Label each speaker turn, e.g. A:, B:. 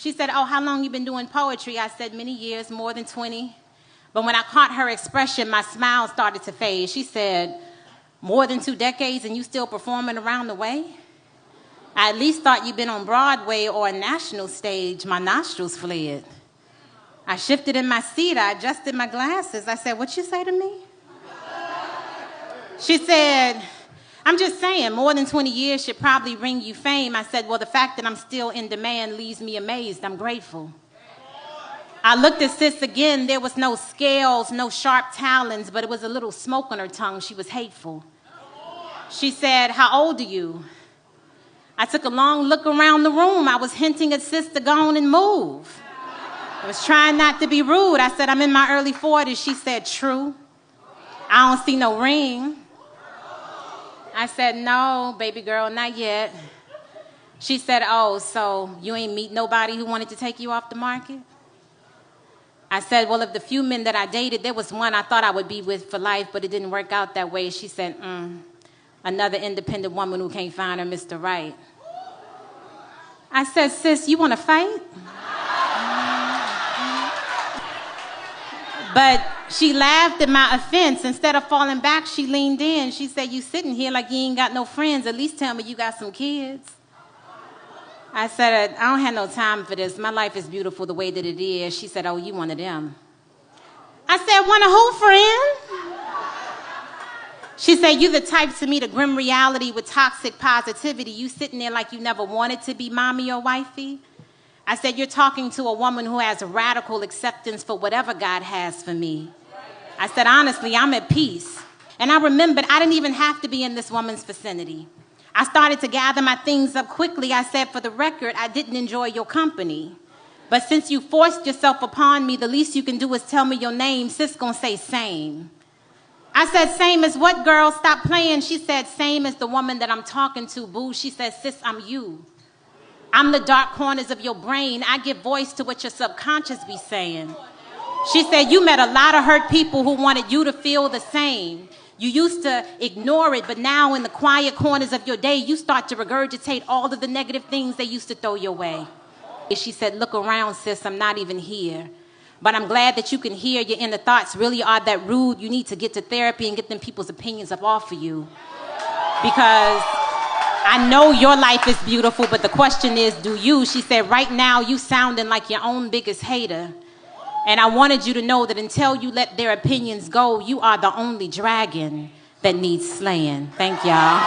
A: She said, oh, how long you been doing poetry? I said, many years, more than 20. But when I caught her expression, my smile started to fade. She said, more than 2 decades and you still performing around the way? I at least thought you'd been on Broadway or a national stage. My nostrils fled. I shifted in my seat. I adjusted my glasses. I said, what you say to me? She said, I'm just saying, more than 20 years should probably bring you fame. I said, well, the fact that I'm still in demand leaves me amazed. I'm grateful. I looked at sis again. There was no scales, no sharp talons, but it was a little smoke on her tongue. She was hateful. She said, how old are you? I took a long look around the room. I was hinting at sis to go on and move. I was trying not to be rude. I said, I'm in my early 40s. She said, true. I don't see no ring. I said, no, baby girl, not yet. She said, oh, so you ain't meet nobody who wanted to take you off the market? I said, well, of the few men that I dated, there was one I thought I would be with for life, but it didn't work out that way. She said, another independent woman who can't find her Mr. Right. I said, sis, you want to fight? But she laughed at my offense. Instead of falling back, she leaned in. She said, you sitting here like you ain't got no friends. At least tell me you got some kids. I said, I don't have no time for this. My life is beautiful the way that it is. She said, oh, you one of them. I said, one of who, friend? She said, you the type to meet a grim reality with toxic positivity. You sitting there like you never wanted to be mommy or wifey. I said, you're talking to a woman who has radical acceptance for whatever God has for me. I said, honestly, I'm at peace. And I remembered I didn't even have to be in this woman's vicinity. I started to gather my things up quickly. I said, for the record, I didn't enjoy your company. But since you forced yourself upon me, the least you can do is tell me your name. Sis gonna say same. I said, same as what, girl? Stop playing. She said, same as the woman that I'm talking to, boo. She said, sis, I'm you. I'm the dark corners of your brain. I give voice to what your subconscious be saying. She said, you met a lot of hurt people who wanted you to feel the same. You used to ignore it, but now in the quiet corners of your day, you start to regurgitate all of the negative things they used to throw your way. She said, look around, sis, I'm not even here. But I'm glad that you can hear your inner thoughts really are that rude. You need to get to therapy and get them people's opinions up off of you. Because I know your life is beautiful, but the question is, do you? She said, right now, you sounding like your own biggest hater. And I wanted you to know that until you let their opinions go, you are the only dragon that needs slaying. Thank y'all.